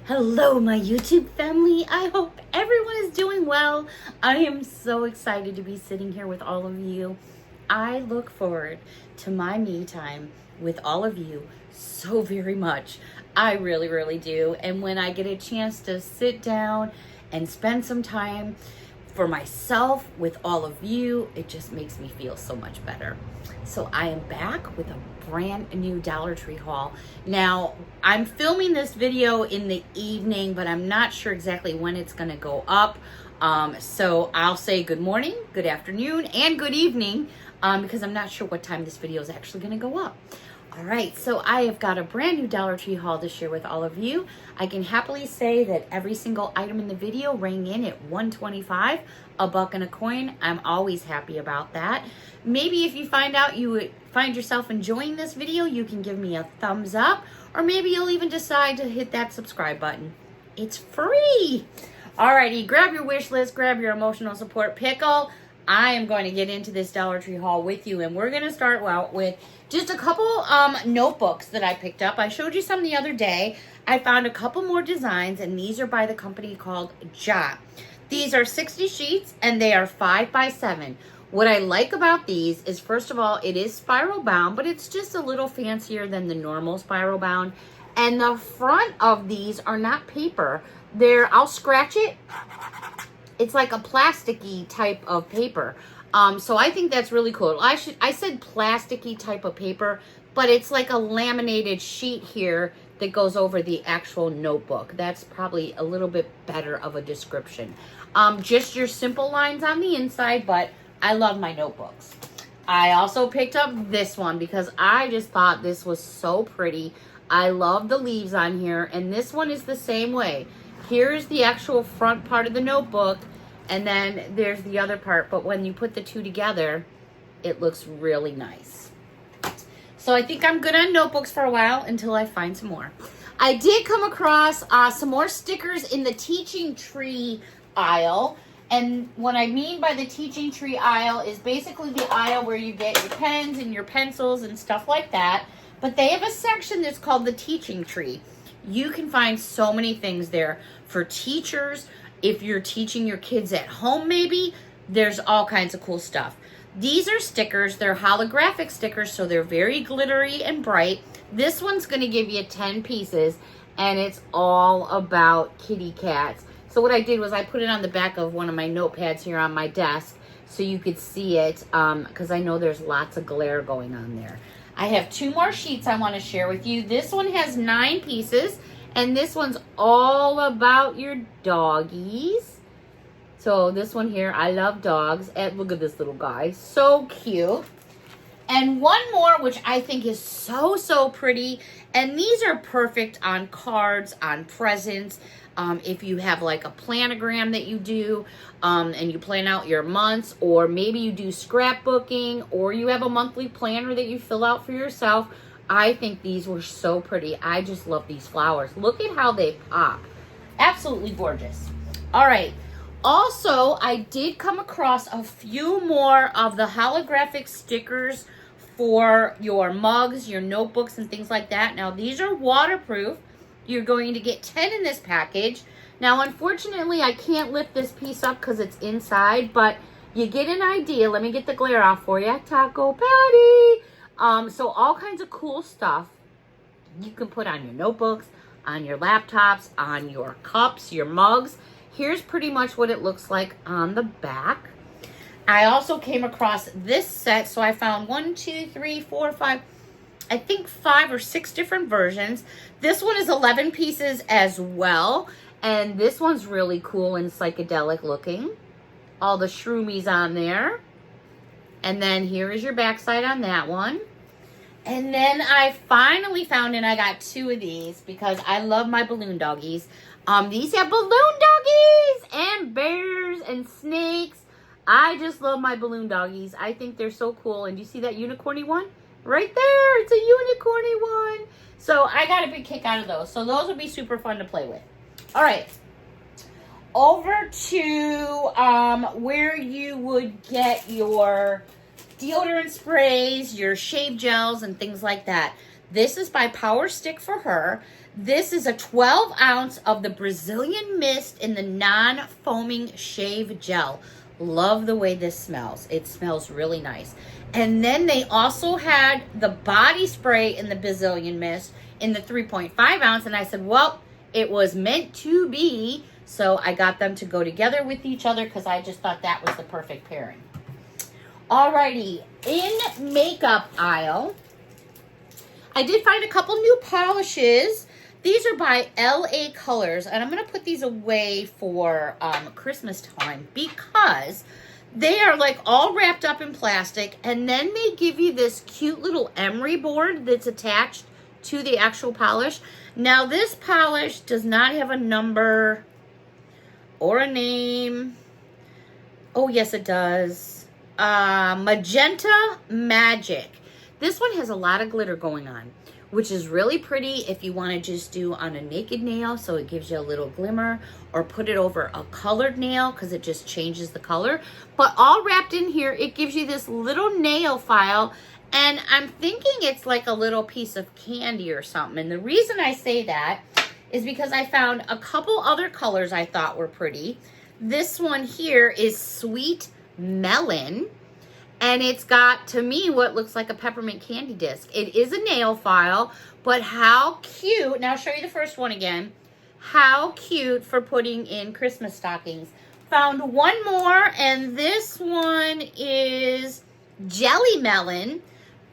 Hello, my YouTube family. I hope everyone is doing well. I am so excited to be sitting here with all of you. I look forward to my me time with all of you so very much. I really, really do. And when I get a chance to sit down and spend some time for myself with all of you, it just makes me feel so much better. So I am back with a brand new Dollar Tree haul. Now, I'm filming this video in the evening, but I'm not sure exactly when it's gonna go up. So I'll say good morning, good afternoon, and good evening, because I'm not sure what time this video is actually gonna go up. All right, so I have got a brand new Dollar Tree haul to share with all of you. I can happily say that every single item in the video rang in at $1.25, a buck and a coin. I'm always happy about that. Maybe if you find out you would find yourself enjoying this video, you can give me a thumbs up, or maybe you'll even decide to hit that subscribe button. It's free. Alrighty, grab your wish list, grab your emotional support pickle. I am going to get into this Dollar Tree haul with you, and we're going to start out with just a couple notebooks that I picked up. I showed you some the other day. I found a couple more designs, and these are by the company called Jot. These are 60 sheets, and they are 5x7. What I like about these is, first of all, it is spiral bound, but it's just a little fancier than the normal spiral bound. And the front of these are not paper. I'll scratch it. It's like a plasticky type of paper. So I think that's really cool. I said plasticky type of paper, but it's like a laminated sheet here that goes over the actual notebook. That's probably a little bit better of a description. Just your simple lines on the inside, but I love my notebooks. I also picked up this one because I just thought this was so pretty. I love the leaves on here, and this one is the same way. Here's the actual front part of the notebook, and then there's the other part, but when you put the two together, it looks really nice. So I think I'm good on notebooks for a while until I find some more. I did come across some more stickers in the teaching tree aisle. And what I mean by the teaching tree aisle is basically the aisle where you get your pens and your pencils and stuff like that. But they have a section that's called the teaching tree. You can find so many things there for teachers. If you're teaching your kids at home, maybe, there's all kinds of cool stuff. These are stickers. They're holographic stickers, so they're very glittery and bright. This one's going to give you 10 pieces, and it's all about kitty cats. So what I did was I put it on the back of one of my notepads here on my desk so you could see it, because I know there's lots of glare going on there. I have two more sheets I want to share with you. This one has 9 pieces, and this one's all about your doggies. So this one here, I love dogs. And look at this little guy, so cute. And one more, which I think is so, so pretty. And these are perfect on cards, on presents. If you have like a planogram that you do and you plan out your months, or maybe you do scrapbooking, or you have a monthly planner that you fill out for yourself. I think these were so pretty. I just love these flowers. Look at how they pop. Absolutely gorgeous. All right. Also, I did come across a few more of the holographic stickers for your mugs, your notebooks, and things like that. Now, these are waterproof. You're going to get 10 in this package. Now, unfortunately, I can't lift this piece up because it's inside, but you get an idea. Let me get the glare off for you. Taco Patty. So all kinds of cool stuff you can put on your notebooks, on your laptops, on your cups, your mugs. Here's pretty much what it looks like on the back. I also came across this set, so I found 5 or 6 different versions. This one is 11 pieces as well, and this one's really cool and psychedelic looking. All the shroomies on there. And then here is your backside on that one. And then I finally found, and I got 2 of these because I love my balloon doggies. These have balloon doggies and bears and snakes. I just love my balloon doggies. I think they're so cool. And do you see that unicorny one? Right there. It's a unicorny one. So I got a big kick out of those. So those would be super fun to play with. All right. Over to where you would get your deodorant sprays, your shave gels, and things like that. This is by Power Stick for her. This is a 12 ounce of the Brazilian Mist in the non-foaming shave gel. Love the way this smells. It smells really nice. And then they also had the body spray in the Brazilian Mist in the 3.5 ounce. And I said, well, it was meant to be. So I got them to go together with each other because I just thought that was the perfect pairing. Alrighty, in makeup aisle, I did find a couple new polishes. These are by LA Colors, and I'm going to put these away for Christmas time because they are like all wrapped up in plastic, and then they give you this cute little emery board that's attached to the actual polish. Now, this polish does not have a number or a name. Oh, yes, it does. Magenta Magic. This one has a lot of glitter going on, which is really pretty if you want to just do on a naked nail, so it gives you a little glimmer, or put it over a colored nail because it just changes the color. But all wrapped in here, it gives you this little nail file, and I'm thinking it's like a little piece of candy or something. And the reason I say that is because I found a couple other colors I thought were pretty. This one here is Sweet Melon. And it's got, to me, what looks like a peppermint candy disc. It is a nail file, but how cute. Now I'll show you the first one again. How cute for putting in Christmas stockings. Found one more, and this one is Jelly Melon.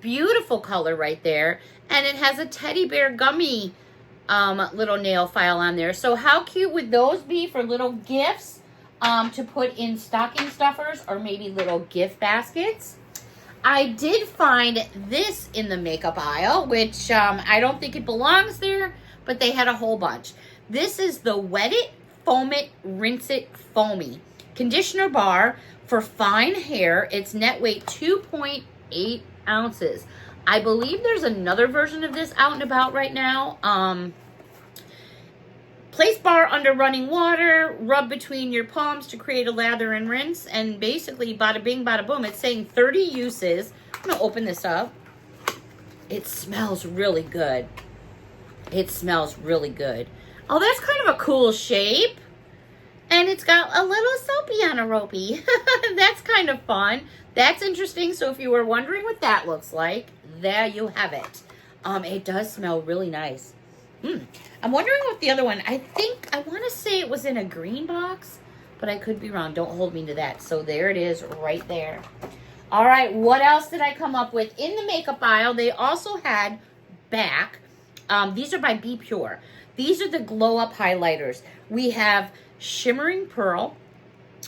Beautiful color right there. And it has a teddy bear gummy little nail file on there. So how cute would those be for little gifts? To put in stocking stuffers or maybe little gift baskets. I did find this in the makeup aisle, which I don't think it belongs there, but they had a whole bunch. This is the Wet It, Foam It, Rinse It, Foamy Conditioner Bar for fine hair. It's net weight 2.8 ounces. I believe there's another version of this out and about right now. Place bar under running water, rub between your palms to create a lather and rinse, and basically bada bing, bada boom. It's saying 30 uses. I'm going to open this up. It smells really good. It smells really good. Oh, that's kind of a cool shape. And it's got a little soapy on a ropey. That's kind of fun. That's interesting. So if you were wondering what that looks like, there you have it. It does smell really nice. I'm wondering what the other one, I want to say it was in a green box, but I could be wrong. Don't hold me to that. So there it is right there. All right, what else did I come up with? In the makeup aisle, they also had back. These are by Be Pure. These are the glow up highlighters. We have Shimmering Pearl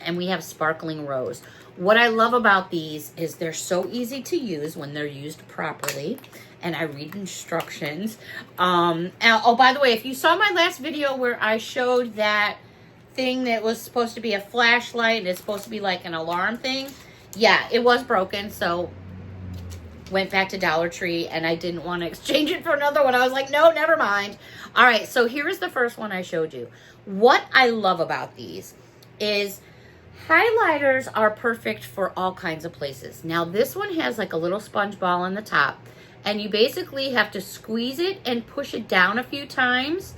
and we have Sparkling Rose. What I love about these is they're so easy to use when they're used properly. And I read instructions. Oh, by the way, if you saw my last video where I showed that thing that was supposed to be a flashlight and it's supposed to be like an alarm thing, yeah, it was broken. So went back to Dollar Tree and I didn't want to exchange it for another one. I was like, no, never mind. All right, so here is the first one I showed you. What I love about these is highlighters are perfect for all kinds of places. Now this one has like a little sponge ball on the top. And you basically have to squeeze it and push it down a few times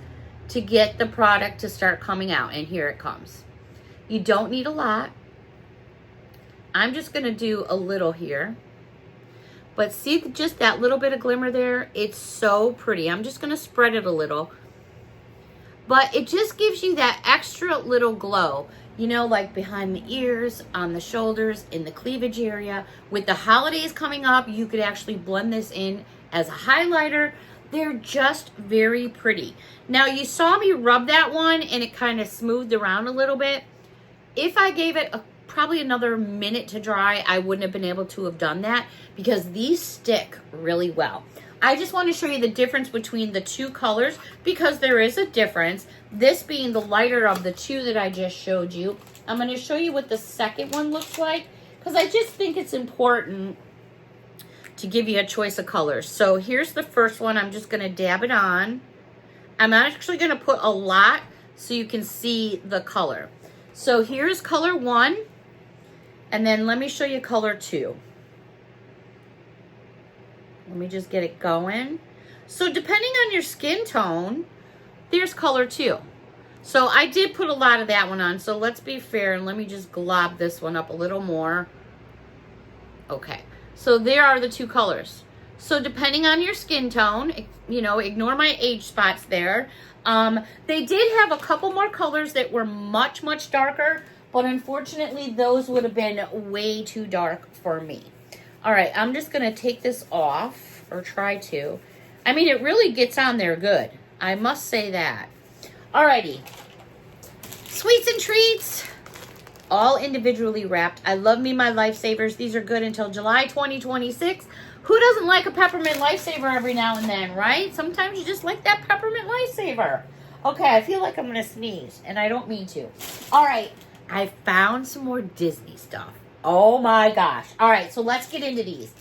to get the product to start coming out. And here it comes. You don't need a lot. I'm just going to do a little here. But see just that little bit of glimmer there? It's so pretty. I'm just going to spread it a little. But it just gives you that extra little glow. You know, like behind the ears, on the shoulders, in the cleavage area. With the holidays coming up, you could actually blend this in as a highlighter. They're just very pretty. Now, you saw me rub that one and it kind of smoothed around a little bit. If I gave it probably another minute to dry, I wouldn't have been able to have done that because these stick really well. I just want to show you the difference between the two colors because there is a difference. This being the lighter of the two that I just showed you. I'm going to show you what the second one looks like because I just think it's important to give you a choice of colors. So here's the first one. I'm just going to dab it on. I'm actually going to put a lot so you can see the color. So here's color 1, and then let me show you color 2. Let me just get it going. So depending on your skin tone, there's color too. So I did put a lot of that one on. So let's be fair and let me just glob this one up a little more. Okay, so there are the two colors. So depending on your skin tone, you know, ignore my age spots there. They did have a couple more colors that were much, much darker, but unfortunately those would have been way too dark for me. All right, I'm just gonna take this off, or try to. I mean, it really gets on there good. I must say that. Alrighty, sweets and treats, all individually wrapped. I love me my Lifesavers. These are good until July 2026. Who doesn't like a peppermint Lifesaver every now and then, right? Sometimes you just like that peppermint Lifesaver. Okay, I feel like I'm gonna sneeze, and I don't mean to. All right, I found some more Disney stuff. Oh my gosh. All right, so let's get into these.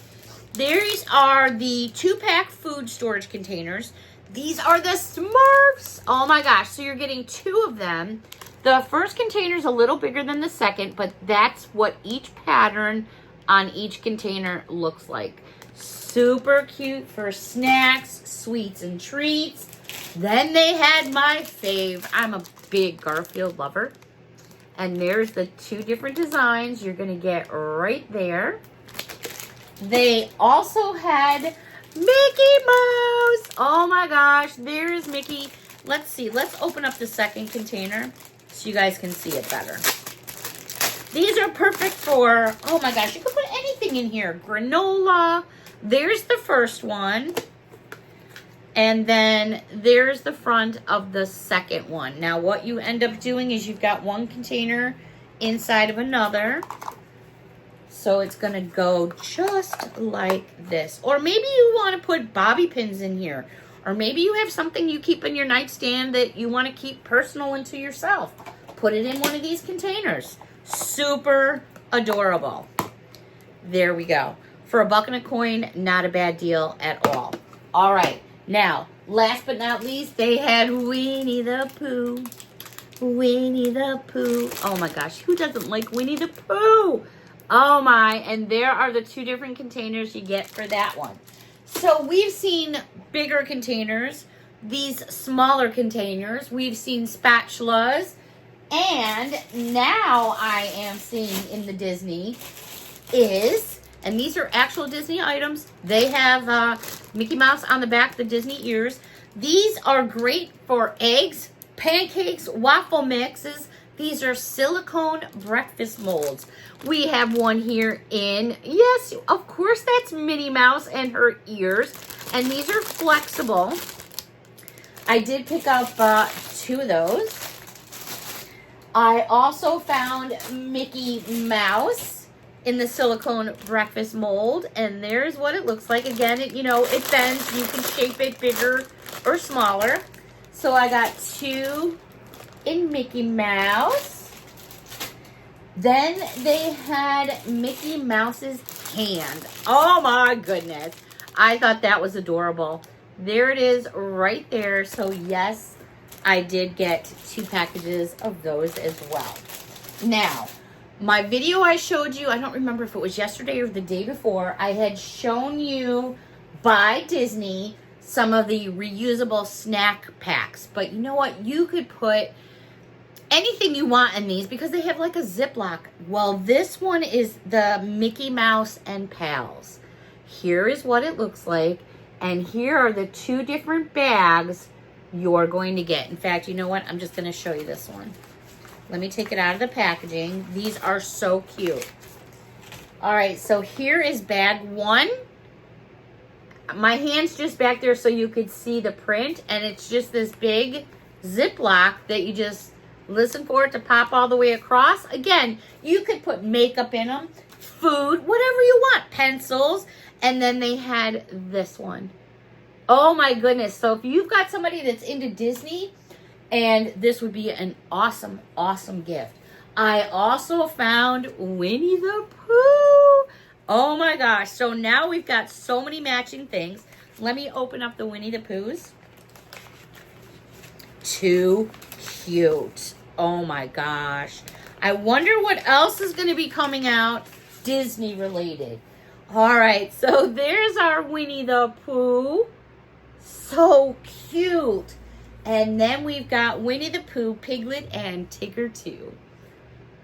These are the 2-pack food storage containers. These are the Smurfs. Oh my gosh, so you're getting 2 of them. The first container is a little bigger than the second, but that's what each pattern on each container looks like. Super cute for snacks, sweets, and treats. Then they had my fave. I'm a big Garfield lover. And there's the 2 different designs you're going to get right there. They also had Mickey Mouse. Oh my gosh, there's Mickey. Let's see. Let's open up the second container so you guys can see it better. These are perfect for, oh my gosh, you can put anything in here. Granola. There's the first one. And then there's the front of the second one. Now what you end up doing is you've got one container inside of another. So it's going to go just like this. Or maybe you want to put bobby pins in here. Or maybe you have something you keep in your nightstand that you want to keep personal and to yourself. Put it in one of these containers. Super adorable. There we go. For a buck and a coin, not a bad deal at all. All right. Now, last but not least, they had Winnie the Pooh. Winnie the Pooh. Oh my gosh, who doesn't like Winnie the Pooh? Oh my, and there are the 2 different containers you get for that one. So we've seen bigger containers, these smaller containers. We've seen spatulas. And now I am seeing in the Disney is, and these are actual Disney items. They have Mickey Mouse on the back, the Disney ears. These are great for eggs, pancakes, waffle mixes. These are silicone breakfast molds. We have one here in, yes, of course, that's Minnie Mouse and her ears. And these are flexible. I did pick up 2 of those. I also found Mickey Mouse in the silicone breakfast mold. And there's what it looks like. Again, it, you know, it bends. You can shape it bigger or smaller. So I got 2 in Mickey Mouse. Then they had Mickey Mouse's hand. Oh my goodness. I thought that was adorable. There it is right there. So yes, I did get 2 packages of those as well. Now, my video I showed you, I don't remember if it was yesterday or the day before, I had shown you by Disney some of the reusable snack packs. But you know what? You could put anything you want in these because they have like a Ziploc. Well, this one is the Mickey Mouse and Pals. Here is what it looks like. And here are the 2 different bags you're going to get. In fact, you know what? I'm just going to show you this one. Let me take it out of the packaging. These are so cute. All right, so here is bag 1. My hand's just back there so you could see the print. And it's just this big Ziploc that you just listen for it to pop all the way across. Again, you could put makeup in them, food, whatever you want, pencils. And then they had this one. Oh my goodness. So if you've got somebody that's into Disney, and this would be an awesome, awesome gift. I also found Winnie the Pooh. Oh my gosh. So now we've got so many matching things. Let me open up the Winnie the Poohs. Too cute. Oh my gosh. I wonder what else is going to be coming out Disney related. All right, so there's our Winnie the Pooh. So cute. And then we've got Winnie the Pooh, Piglet, and Tigger too.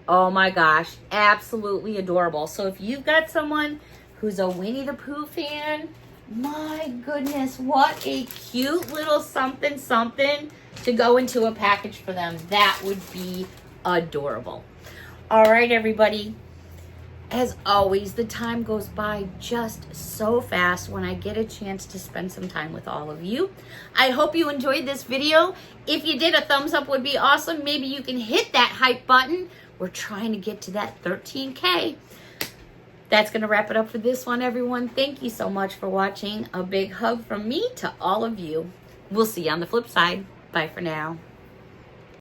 Oh my gosh, absolutely adorable. So if you've got someone who's a Winnie the Pooh fan, my goodness, what a cute little something something to go into a package for them. That would be adorable. All right, everybody. As always, the time goes by just so fast when I get a chance to spend some time with all of you. I hope you enjoyed this video. If you did, a thumbs up would be awesome. Maybe you can hit that hype button. We're trying to get to that 13K. That's going to wrap it up for this one, everyone. Thank you so much for watching. A big hug from me to all of you. We'll see you on the flip side. Bye for now.